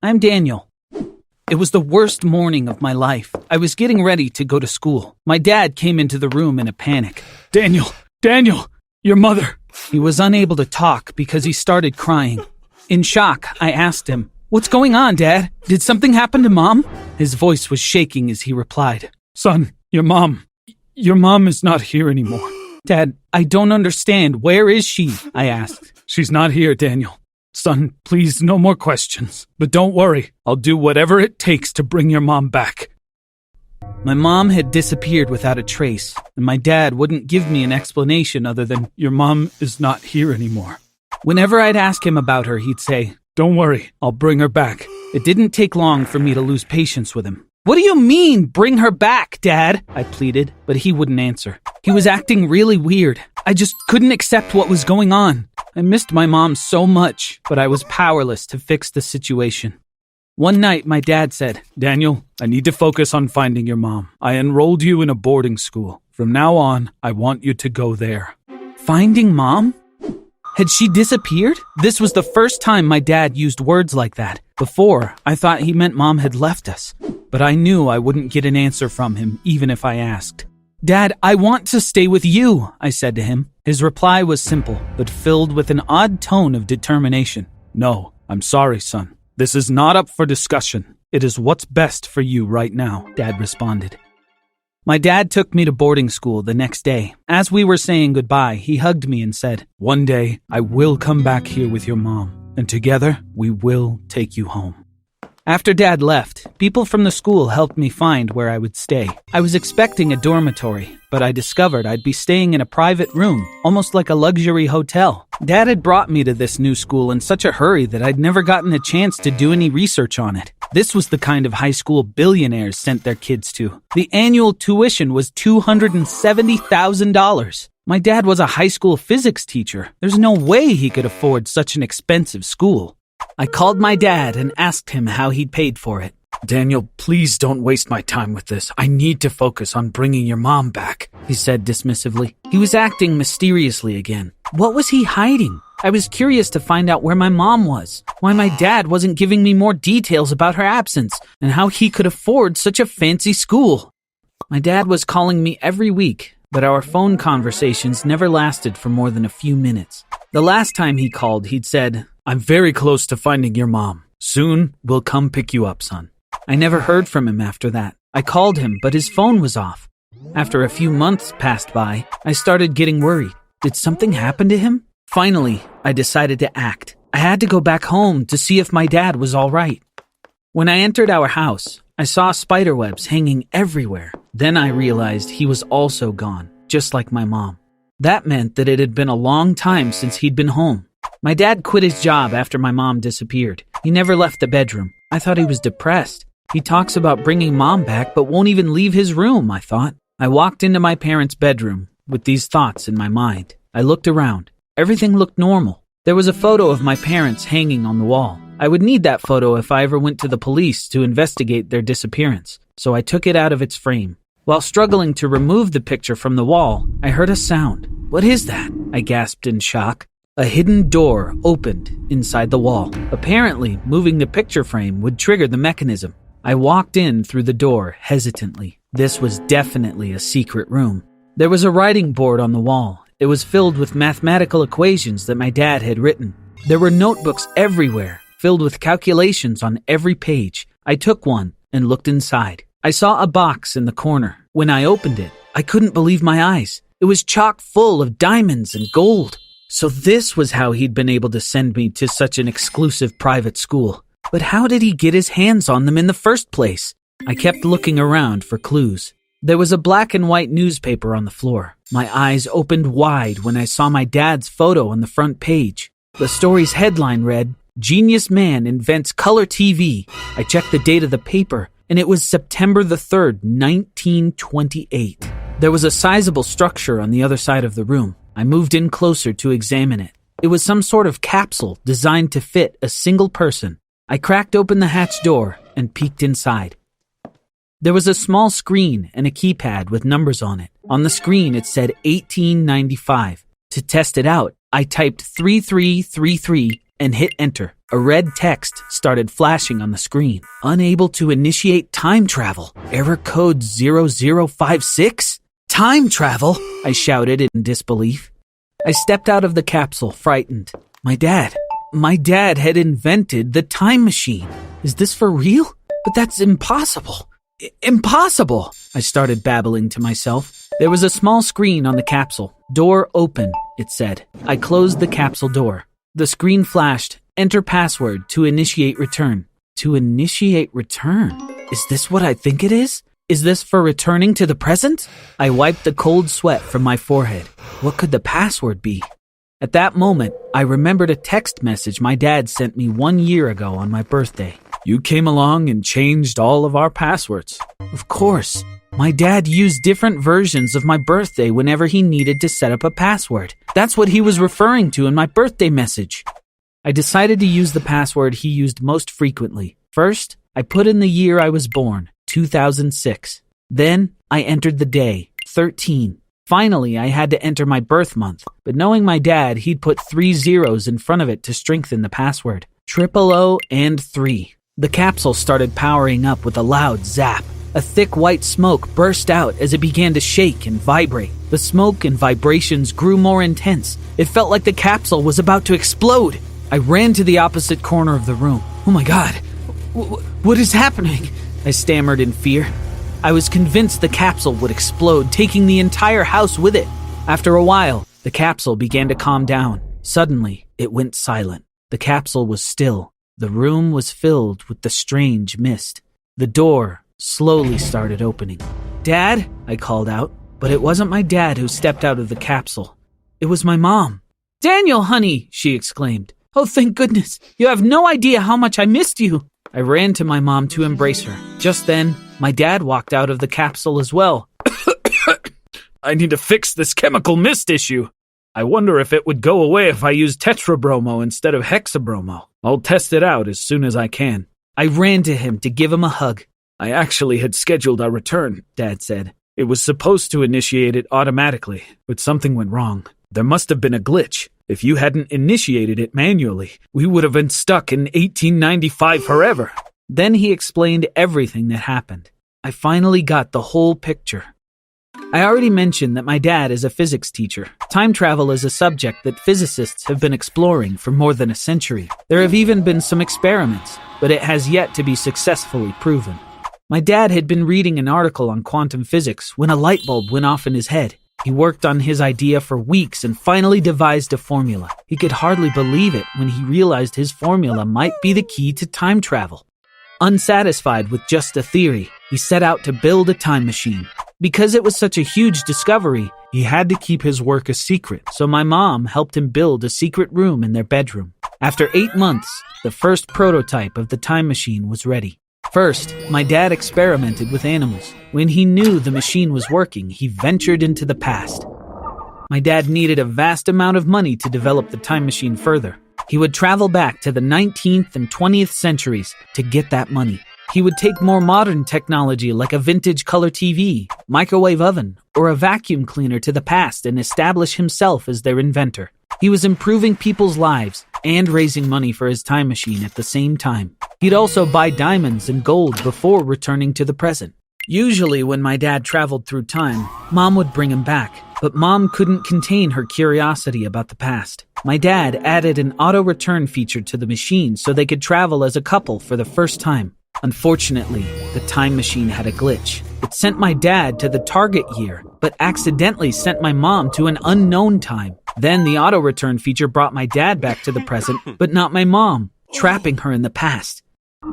I'm Daniel. It was the worst morning of my life. I was getting ready to go to school. My dad came into the room in a panic. Daniel, your mother. He was unable to talk because he started crying. In shock, I asked him, "What's going on, Dad? Did something happen to Mom?" His voice was shaking as he replied, "Son, your mom is not here anymore." "Dad, I don't understand. Where is she?" I asked. "She's not here, Daniel. Son, please, no more questions. But don't worry, I'll do whatever it takes to bring your mom back." My mom had disappeared without a trace, and my dad wouldn't give me an explanation other than, "Your mom is not here anymore." Whenever I'd ask him about her, he'd say, "Don't worry, I'll bring her back." It didn't take long for me to lose patience with him. "What do you mean, bring her back, Dad?" I pleaded, but he wouldn't answer. He was acting really weird. I just couldn't accept what was going on. I missed my mom so much, but I was powerless to fix the situation. One night, my dad said, "Daniel, I need to focus on finding your mom. I enrolled you in a boarding school. From now on, I want you to go there." Finding Mom? Had she disappeared? This was the first time my dad used words like that. Before, I thought he meant Mom had left us, but I knew I wouldn't get an answer from him even if I asked. "Dad, I want to stay with you," I said to him. His reply was simple, but filled with an odd tone of determination. "No, I'm sorry, son. This is not up for discussion. It is what's best for you right now," Dad responded. My dad took me to boarding school the next day. As we were saying goodbye, he hugged me and said, "One day, I will come back here with your mom, and together, we will take you home." After Dad left, people from the school helped me find where I would stay. I was expecting a dormitory, but I discovered I'd be staying in a private room, almost like a luxury hotel. Dad had brought me to this new school in such a hurry that I'd never gotten a chance to do any research on it. This was the kind of high school billionaires sent their kids to. The annual tuition was $270,000. My dad was a high school physics teacher. There's no way he could afford such an expensive school. I called my dad and asked him how he'd paid for it. "Daniel, please don't waste my time with this. I need to focus on bringing your mom back," he said dismissively. He was acting mysteriously again. What was he hiding? I was curious to find out where my mom was, why my dad wasn't giving me more details about her absence, and how he could afford such a fancy school. My dad was calling me every week, but our phone conversations never lasted for more than a few minutes. The last time he called, he'd said, "I'm very close to finding your mom. Soon, we'll come pick you up, son." I never heard from him after that. I called him, but his phone was off. After a few months passed by, I started getting worried. Did something happen to him? Finally, I decided to act. I had to go back home to see if my dad was all right. When I entered our house, I saw spiderwebs hanging everywhere. Then I realized he was also gone, just like my mom. That meant that it had been a long time since he'd been home. My dad quit his job after my mom disappeared. He never left the bedroom. I thought he was depressed. He talks about bringing Mom back, but won't even leave his room, I thought. I walked into my parents' bedroom with these thoughts in my mind. I looked around. Everything looked normal. There was a photo of my parents hanging on the wall. I would need that photo if I ever went to the police to investigate their disappearance, so I took it out of its frame. While struggling to remove the picture from the wall, I heard a sound. "What is that?" I gasped in shock. A hidden door opened inside the wall. Apparently, moving the picture frame would trigger the mechanism. I walked in through the door hesitantly. This was definitely a secret room. There was a writing board on the wall. It was filled with mathematical equations that my dad had written. There were notebooks everywhere, filled with calculations on every page. I took one and looked inside. I saw a box in the corner. When I opened it, I couldn't believe my eyes. It was chock full of diamonds and gold. So this was how he'd been able to send me to such an exclusive private school. But how did he get his hands on them in the first place? I kept looking around for clues. There was a black and white newspaper on the floor. My eyes opened wide when I saw my dad's photo on the front page. The story's headline read, "Genius Man Invents Color TV." I checked the date of the paper, and it was September the 3rd, 1928. There was a sizable structure on the other side of the room. I moved in closer to examine it. It was some sort of capsule designed to fit a single person. I cracked open the hatch door and peeked inside. There was a small screen and a keypad with numbers on it. On the screen, it said 1895. To test it out, I typed 3333 and hit enter. A red text started flashing on the screen. Unable to initiate time travel. Error code 0056? Time travel? I shouted in disbelief. I stepped out of the capsule, frightened. My dad had invented the time machine. Is this for real? But that's impossible. Impossible! I started babbling to myself. There was a small screen on the capsule. Door open, it said. I closed the capsule door. The screen flashed. Enter password to initiate return. To initiate return? Is this what I think it is? Is this for returning to the present? I wiped the cold sweat from my forehead. What could the password be? At that moment, I remembered a text message my dad sent me 1 year ago on my birthday. You came along and changed all of our passwords. Of course. My dad used different versions of my birthday whenever he needed to set up a password. That's what he was referring to in my birthday message. I decided to use the password he used most frequently. First, I put in the year I was born, 2006. Then, I entered the day, 13. Finally, I had to enter my birth month, but knowing my dad, he'd put 3 zeros in front of it to strengthen the password. 000 and 3. The capsule started powering up with a loud zap. A thick white smoke burst out as it began to shake and vibrate. The smoke and vibrations grew more intense. It felt like the capsule was about to explode. I ran to the opposite corner of the room. Oh my God, what is happening? I stammered in fear. I was convinced the capsule would explode, taking the entire house with it. After a while, the capsule began to calm down. Suddenly, it went silent. The capsule was still. The room was filled with the strange mist. The door slowly started opening. Dad, I called out, but it wasn't my dad who stepped out of the capsule. It was my mom. Daniel, honey, she exclaimed. Oh, thank goodness. You have no idea how much I missed you. I ran to my mom to embrace her. Just then, my dad walked out of the capsule as well. I need to fix this chemical mist issue. I wonder if it would go away if I used tetrabromo instead of hexabromo. I'll test it out as soon as I can. I ran to him to give him a hug. I actually had scheduled our return, Dad said. It was supposed to initiate it automatically, but something went wrong. There must have been a glitch. If you hadn't initiated it manually, we would have been stuck in 1895 forever. Then he explained everything that happened. I finally got the whole picture. I already mentioned that my dad is a physics teacher. Time travel is a subject that physicists have been exploring for more than a century. There have even been some experiments, but it has yet to be successfully proven. My dad had been reading an article on quantum physics when a light bulb went off in his head. He worked on his idea for weeks and finally devised a formula. He could hardly believe it when he realized his formula might be the key to time travel. Unsatisfied with just a theory, he set out to build a time machine. Because it was such a huge discovery, he had to keep his work a secret, so my mom helped him build a secret room in their bedroom. After 8 months, the first prototype of the time machine was ready. First, my dad experimented with animals. When he knew the machine was working, he ventured into the past. My dad needed a vast amount of money to develop the time machine further. He would travel back to the 19th and 20th centuries to get that money. He would take more modern technology like a vintage color TV, microwave oven, or a vacuum cleaner to the past and establish himself as their inventor. He was improving people's lives and raising money for his time machine at the same time. He'd also buy diamonds and gold before returning to the present. Usually when my dad traveled through time, Mom would bring him back, but Mom couldn't contain her curiosity about the past. My dad added an auto-return feature to the machine so they could travel as a couple for the first time. Unfortunately, the time machine had a glitch. It sent my dad to the target year, but accidentally sent my mom to an unknown time. Then the auto-return feature brought my dad back to the present, but not my mom, trapping her in the past.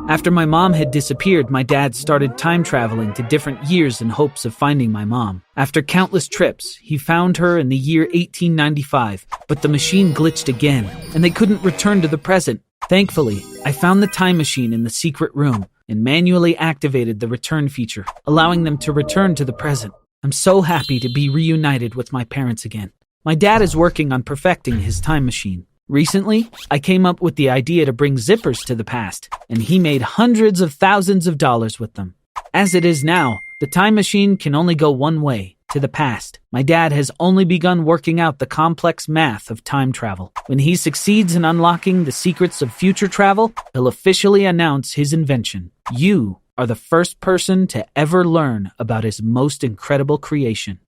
After my mom had disappeared, my dad started time traveling to different years in hopes of finding my mom. After countless trips, he found her in the year 1895, but the machine glitched again, and they couldn't return to the present. Thankfully, I found the time machine in the secret room and manually activated the return feature, allowing them to return to the present. I'm so happy to be reunited with my parents again. My dad is working on perfecting his time machine. Recently, I came up with the idea to bring zippers to the past, and he made hundreds of thousands of dollars with them. As it is now, the time machine can only go one way. to the past. My dad has only begun working out the complex math of time travel. When he succeeds in unlocking the secrets of future travel, he'll officially announce his invention. You are the first person to ever learn about his most incredible creation.